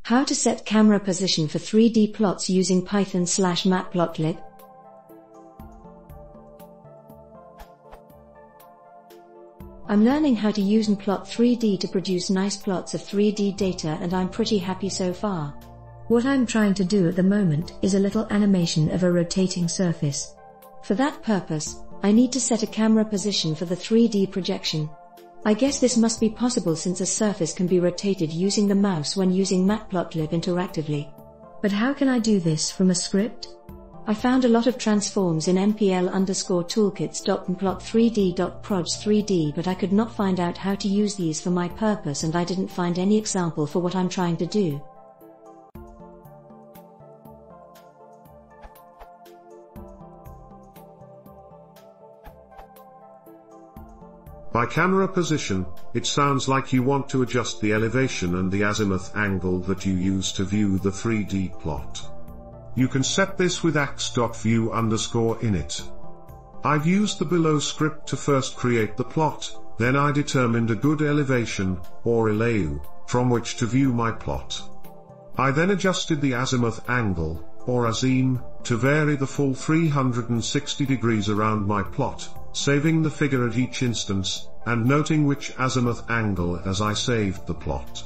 How to set camera position for 3D plots using Python/Matplotlib. I'm learning how to use Matplot3D to produce nice plots of 3D data, and I'm pretty happy so far. What I'm trying to do at the moment is a little animation of a rotating surface. For that purpose, I need to set a camera position for the 3D projection. I guess this must be possible since a surface can be rotated using the mouse when using Matplotlib interactively. But how can I do this from a script? I found a lot of transforms in npl_toolkits.matplot3d.proj3d, but I could not find out how to use these for my purpose, and I didn't find any example for what I'm trying to do. By camera position, it sounds like you want to adjust the elevation and the azimuth angle that you use to view the 3D plot. You can set this with ax.view_init. I've used the below script to first create the plot, then I determined a good elevation, or eleu, from which to view my plot. I then adjusted the azimuth angle, or azim, to vary the full 360 degrees around my plot, saving the figure at each instance, and noting which azimuth angle as I saved the plot.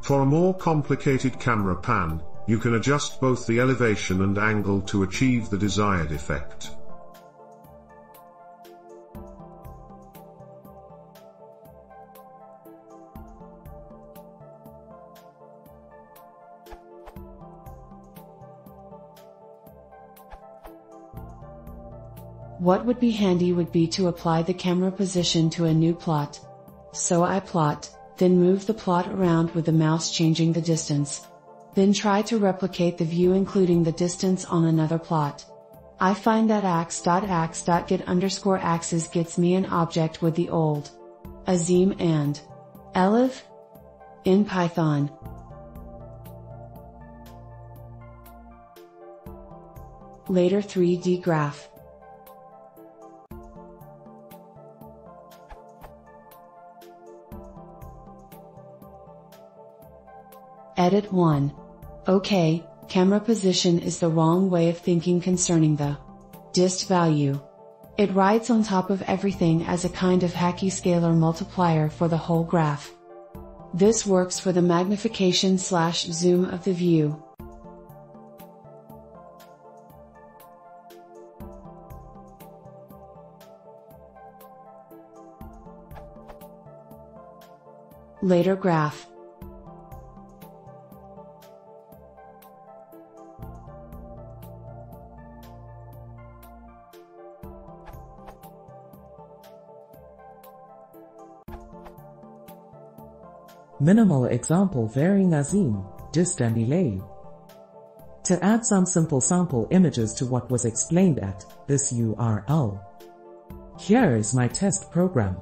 For a more complicated camera pan, you can adjust both the elevation and angle to achieve the desired effect. What would be handy would be to apply the camera position to a new plot. So I plot, then move the plot around with the mouse changing the distance. Then try to replicate the view including the distance on another plot. I find that ax.get_axes gets me an object with the old azim and elef in Python. Later 3D graph. Edit 1. Okay, camera position is the wrong way of thinking concerning the dist value. It rides on top of everything as a kind of hacky scalar multiplier for the whole graph. This works for the magnification/zoom of the view. Later graph. Minimal example varying azim, dist and eleu. To add some simple sample images to what was explained at this URL. Here is my test program.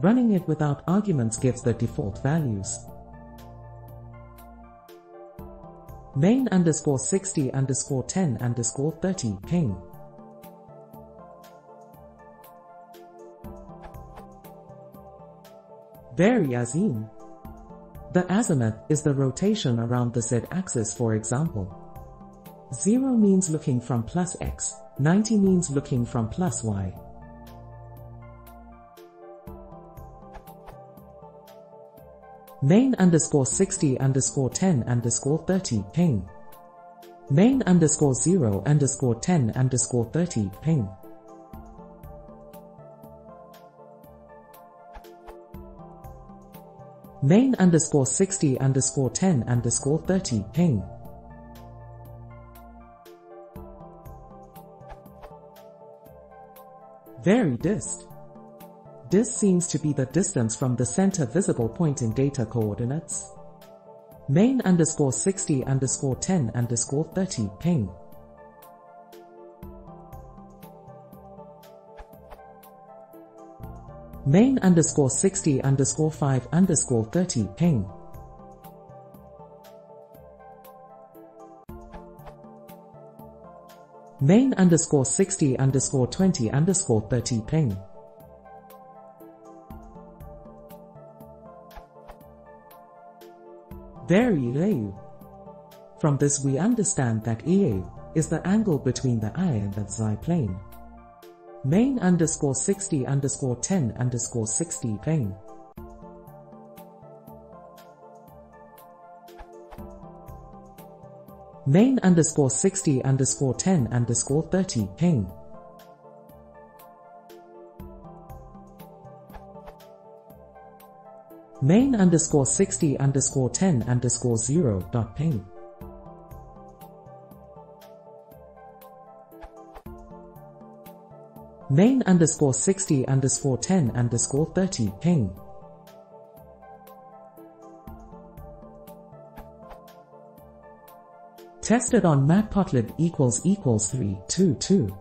Running it without arguments gives the default values. main_60_10_30 ping. Vary azim. The azimuth is the rotation around the z-axis, for example. 0 means looking from plus x, 90 means looking from plus y. main_60_10_30 ping. main_0_10_30 ping. Main underscore 60 underscore 10 underscore 30 ping. Vary dist. Dist seems to be the distance from the center visible point in data coordinates. Main underscore 60 underscore 10 underscore 30 ping. Main underscore 60 underscore 5 underscore 30 ping. Main underscore 60 underscore 20 underscore 30 ping. Vary EAU. From this we understand that EAU is the angle between the I and the XY plane. Main underscore 60 underscore 10 underscore 60 ping. Main underscore 60 underscore 10 underscore 30 ping. Main underscore 60 underscore 10 underscore 0 dot ping. Main underscore 60 underscore 10 underscore 30 ping. Tested on matplotlib == 322.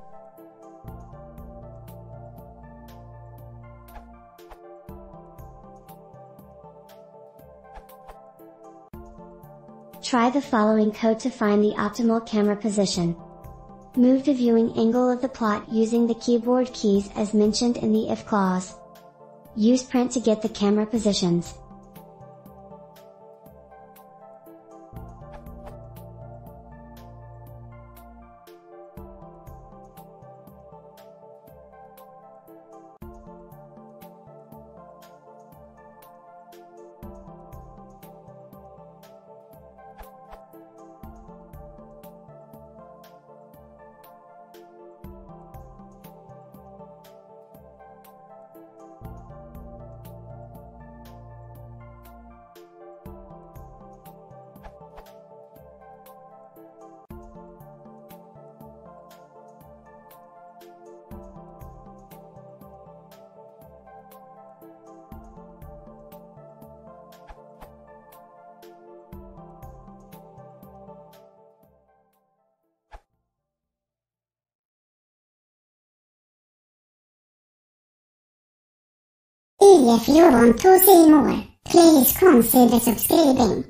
Try the following code to find the optimal camera position. Move the viewing angle of the plot using the keyboard keys as mentioned in the if clause. Use print to get the camera positions. If you want to see more, please consider subscribing.